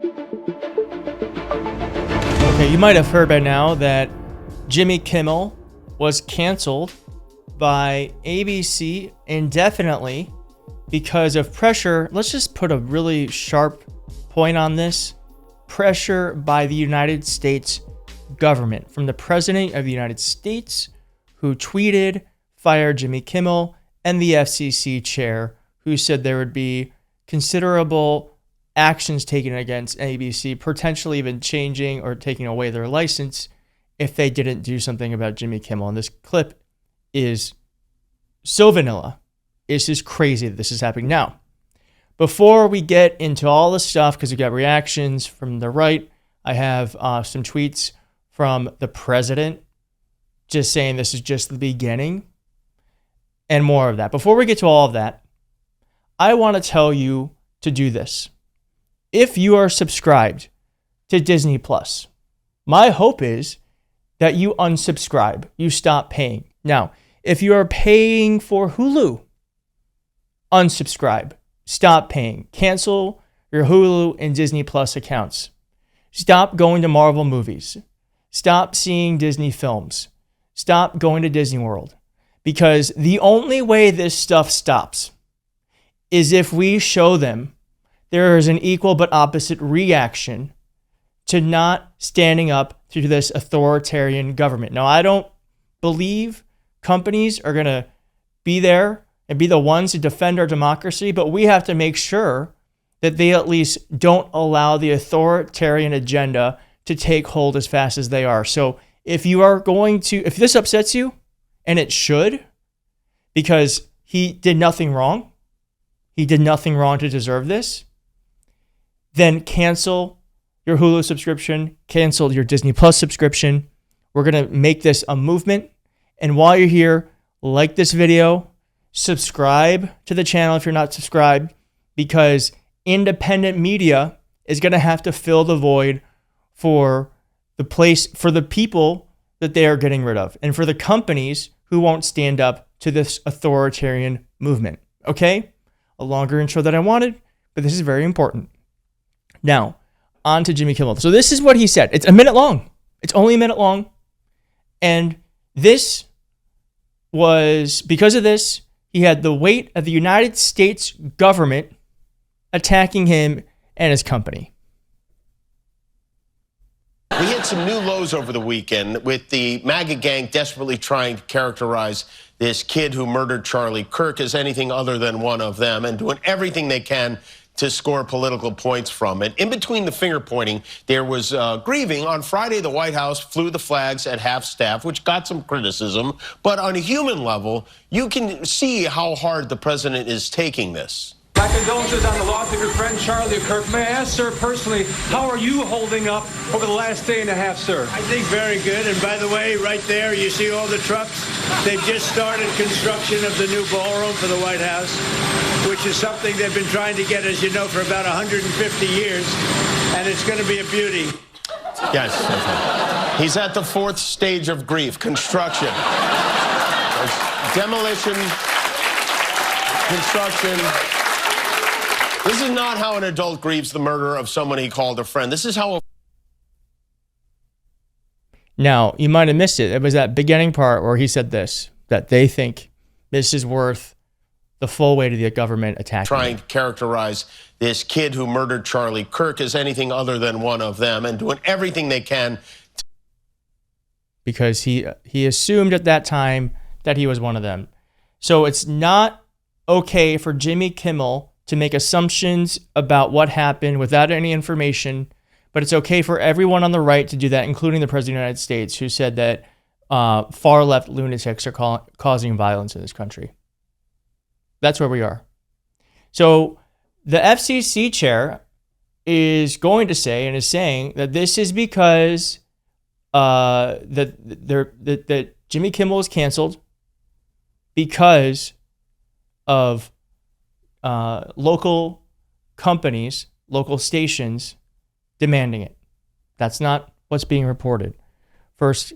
Okay, you might have heard by now that Jimmy Kimmel was canceled by ABC indefinitely because of pressure. Let's just put a really sharp point on this. Pressure by the United States government from the President of the United States, who tweeted, fire Jimmy Kimmel, and the FCC chair, who said there would be considerable actions taken against ABC, potentially even changing or taking away their license if they didn't do something about Jimmy Kimmel. And this clip is so vanilla. It's just crazy that this is happening. Now, before we get into all this stuff, because we got reactions from the right, I have some tweets from the president just saying this is just the beginning and more of that. Before we get to all of that, I want to tell you to do this. If you are subscribed to Disney Plus, my hope is that you unsubscribe, you stop paying. Now, if you are paying for Hulu, unsubscribe, stop paying, cancel your Hulu and Disney Plus accounts. Stop going to Marvel movies. Stop seeing Disney films. Stop going to Disney World. Because the only way this stuff stops is if we show them there is an equal but opposite reaction to not standing up to this authoritarian government. Now, I don't believe companies are going to be there and be the ones to defend our democracy, but we have to make sure that they at least don't allow the authoritarian agenda to take hold as fast as they are. So if this upsets you, and it should, because he did nothing wrong to deserve this, then cancel your Hulu subscription, cancel your Disney Plus subscription. We're going to make this a movement. And while you're here, like this video, subscribe to the channel if you're not subscribed, because independent media is going to have to fill the void for the people that they are getting rid of, and for the companies who won't stand up to this authoritarian movement. Okay? A longer intro than I wanted, but this is very important. Now, on to Jimmy Kimmel. So this is what he said. It's a minute long. It's only a minute long. And this was, because of this, he had the weight of the United States government attacking him and his company. We hit some new lows over the weekend with the MAGA gang desperately trying to characterize this kid who murdered Charlie Kirk as anything other than one of them, and doing everything they can to score political points from it. In between the finger pointing, there was grieving. On Friday, the White House flew the flags at half staff, which got some criticism. But on a human level, you can see how hard the president is taking this. My condolences on the loss of your friend Charlie Kirk. May I ask, sir, personally, how are you holding up over the last day and a half, sir? I think very good. And by the way, right there, you see all the trucks? They've just started construction of the new ballroom for the White House, which is something they've been trying to get, as you know, for about 150 years. And it's going to be a beauty. Yes. He's at the fourth stage of grief, construction. Demolition, construction. This is not how an adult grieves the murder of someone he called a friend. This is how... Now, you might have missed it. It was that beginning part where he said this, that they think this is worth the full weight of the government attacking. Trying to characterize this kid who murdered Charlie Kirk as anything other than one of them, and doing everything they can. Because he assumed at that time that he was one of them. So it's not okay for Jimmy Kimmel to make assumptions about what happened without any information, but it's okay for everyone on the right to do that, including the President of the United States, who said that far-left lunatics are causing violence in this country. That's where we are. So the FCC chair is going to say, and is saying, that this is because that Jimmy Kimmel is canceled because of local companies, local stations demanding it. That's not what's being reported. First,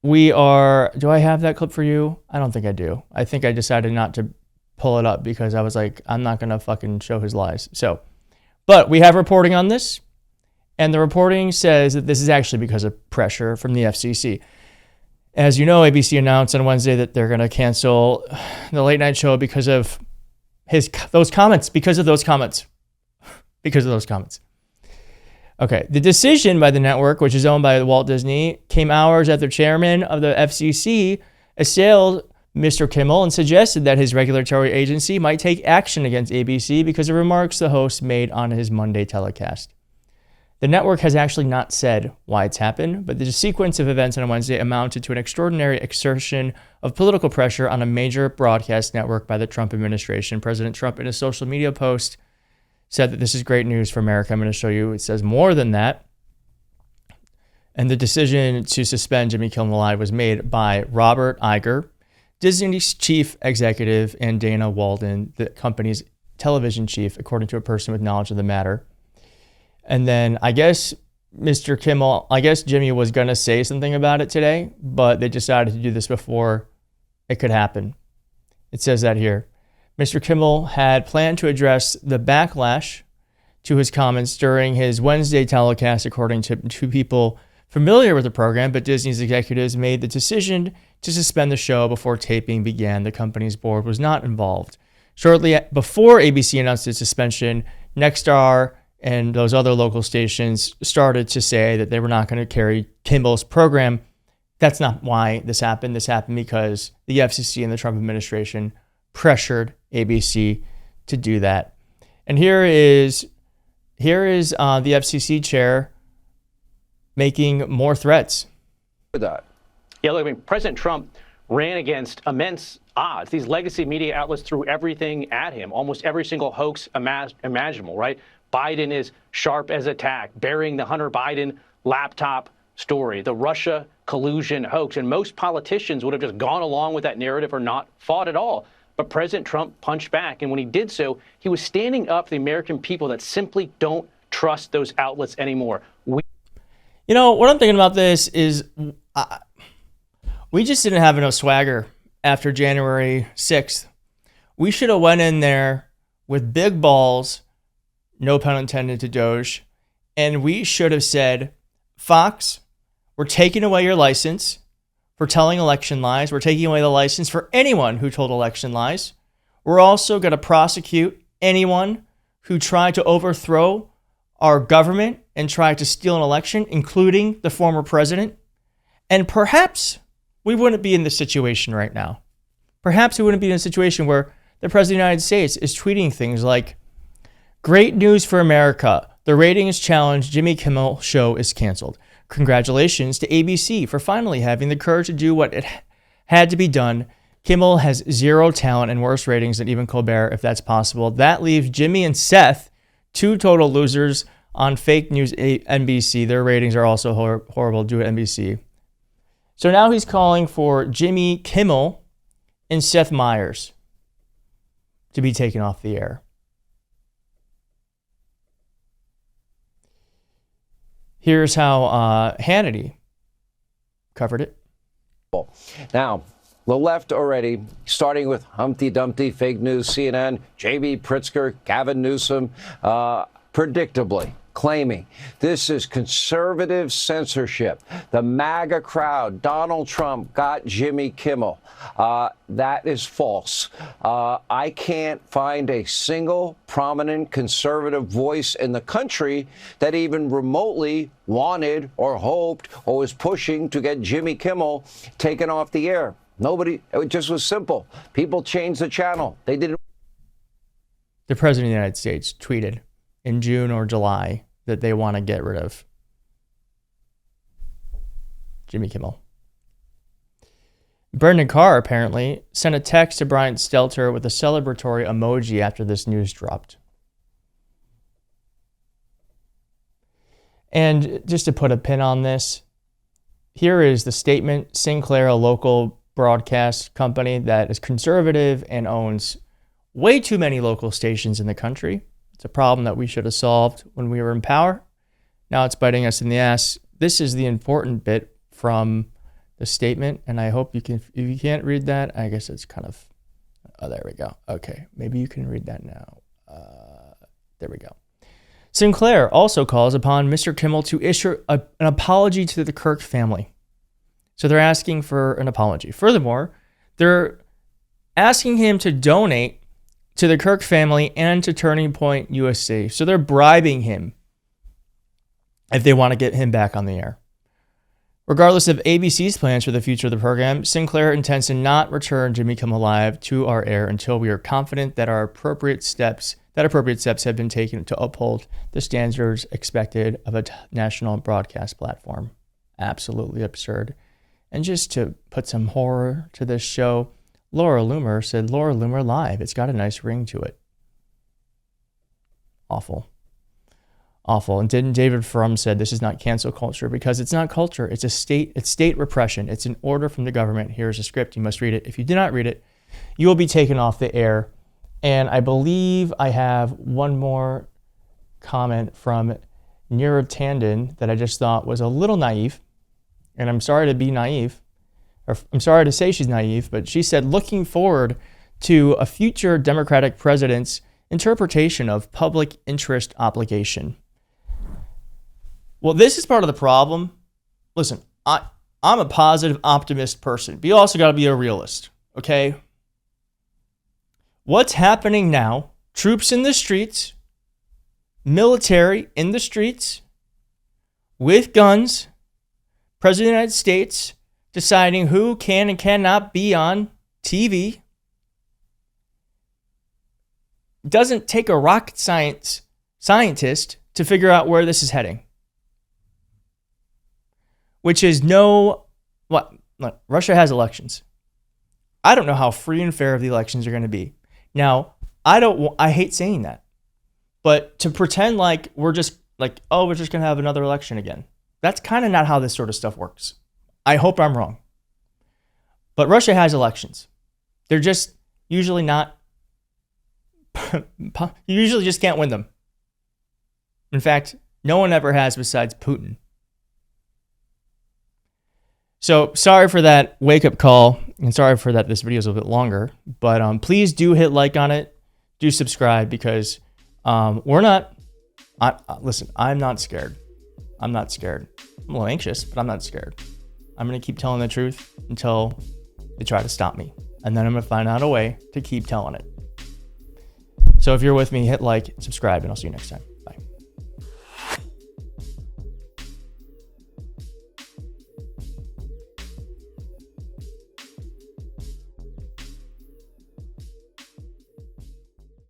do I have that clip for you? I don't think I do. I think I decided not to pull it up because I was like, I'm not going to fucking show his lies. But we have reporting on this. And the reporting says that this is actually because of pressure from the FCC. As you know, ABC announced on Wednesday that they're going to cancel the late night show because of those comments. Okay, the decision by the network, which is owned by Walt Disney, came hours after chairman of the FCC assailed Mr. Kimmel and suggested that his regulatory agency might take action against ABC because of remarks the host made on his Monday telecast. The network has actually not said why it's happened, but the sequence of events on Wednesday amounted to an extraordinary exertion of political pressure on a major broadcast network by the Trump administration. President Trump, in a social media post, said that this is great news for America. I'm going to show you. It says more than that. And the decision to suspend Jimmy Kimmel Live was made by Robert Iger, Disney's chief executive, and Dana Walden, the company's television chief, according to a person with knowledge of the matter. And then I guess Jimmy was going to say something about it today, but they decided to do this before it could happen. It says that here. Mr. Kimmel had planned to address the backlash to his comments during his Wednesday telecast, according to two people familiar with the program, but Disney's executives made the decision to suspend the show before taping began. The company's board was not involved. Shortly before ABC announced its suspension, Nexstar and those other local stations started to say that they were not going to carry Kimmel's program. That's not why this happened. This happened because the FCC and the Trump administration pressured ABC to do that. And here is the FCC chair making more threats. Yeah, look, I mean, President Trump ran against immense odds. These legacy media outlets threw everything at him, almost every single hoax imaginable, right? Biden is sharp as a tack, burying the Hunter Biden laptop story, the Russia collusion hoax. And most politicians would have just gone along with that narrative or not fought at all. But President Trump punched back. And when he did so, he was standing up for the American people that simply don't trust those outlets anymore. What I'm thinking about this is we just didn't have enough swagger after January 6th. We should have went in there with big balls, no pun intended to Doge, and we should have said, Fox, we're taking away your license for telling election lies. We're taking away the license for anyone who told election lies. We're also going to prosecute anyone who tried to overthrow our government and tried to steal an election, including the former president. And perhaps we wouldn't be in this situation right now. Perhaps we wouldn't be in a situation where the President of the United States is tweeting things like, great news for America. The ratings challenge Jimmy Kimmel show is canceled. Congratulations to ABC for finally having the courage to do what it had to be done. Kimmel has zero talent and worse ratings than even Colbert, if that's possible. That leaves Jimmy and Seth, two total losers on fake news NBC. Their ratings are also horrible due to NBC. So now he's calling for Jimmy Kimmel and Seth Meyers to be taken off the air. Here's how Hannity covered it. Now, the left already, starting with Humpty Dumpty, fake news, CNN, J.B. Pritzker, Gavin Newsom, predictably claiming this is conservative censorship. The MAGA crowd, Donald Trump got Jimmy Kimmel. That is false. I can't find a single prominent conservative voice in the country that even remotely wanted or hoped or was pushing to get Jimmy Kimmel taken off the air. Nobody. It just was simple. People changed the channel. They didn't. The President of the United States tweeted in June or July that they want to get rid of Jimmy Kimmel. Brendan Carr apparently sent a text to Brian Stelter with a celebratory emoji after this news dropped. And just to put a pin on this, here is the statement. Sinclair, a local broadcast company that is conservative and owns way too many local stations in the country. It's a problem that we should have solved when we were in power. Now it's biting us in the ass. This is the important bit from the statement, and I hope you can, if you can't read that, I guess it's kind of, oh, there we go. Okay, maybe you can read that now. There we go. Sinclair also calls upon Mr. Kimmel to issue an apology to the Kirk family. So they're asking for an apology. Furthermore, they're asking him to donate to the Kirk family and to Turning Point USA. So they're bribing him if they want to get him back on the air. Regardless of ABC's plans for the future of the program, Sinclair intends to not return Jimmy Kimmel Live to our air until we are confident that appropriate steps have been taken to uphold the standards expected of a national broadcast platform. Absolutely absurd. And just to put some horror to this show, Laura Loomer said, Laura Loomer Live. It's got a nice ring to it. Awful. And didn't David Frum said this is not cancel culture because it's not culture. It's state repression. It's an order from the government. Here's a script. You must read it. If you do not read it, you will be taken off the air. And I believe I have one more comment from Nira Tandon that I just thought was a little naive. And I'm sorry to be naive. Or I'm sorry to say she's naive, but she said, looking forward to a future Democratic president's interpretation of public interest obligation. Well, this is part of the problem. Listen, I'm a positive, optimist person, but you also got to be a realist, okay? What's happening now? Troops in the streets, military in the streets, with guns, President of the United States deciding who can and cannot be on TV. Doesn't take a rocket scientist to figure out where this is heading. Which is Russia has elections. I don't know how free and fair the elections are going to be. Now, I hate saying that. But to pretend like we're just going to have another election again. That's kind of not how this sort of stuff works. I hope I'm wrong. But Russia has elections. They're just usually not, you usually just can't win them. In fact, no one ever has besides Putin. So sorry for that wake-up call, and sorry for that this video is a little bit longer, but please do hit like on it, do subscribe, because I'm not scared. I'm not scared. I'm a little anxious, but I'm not scared. I'm going to keep telling the truth until they try to stop me, and then I'm going to find out a way to keep telling it. So if you're with me, hit like, subscribe, and I'll see you next time. Bye.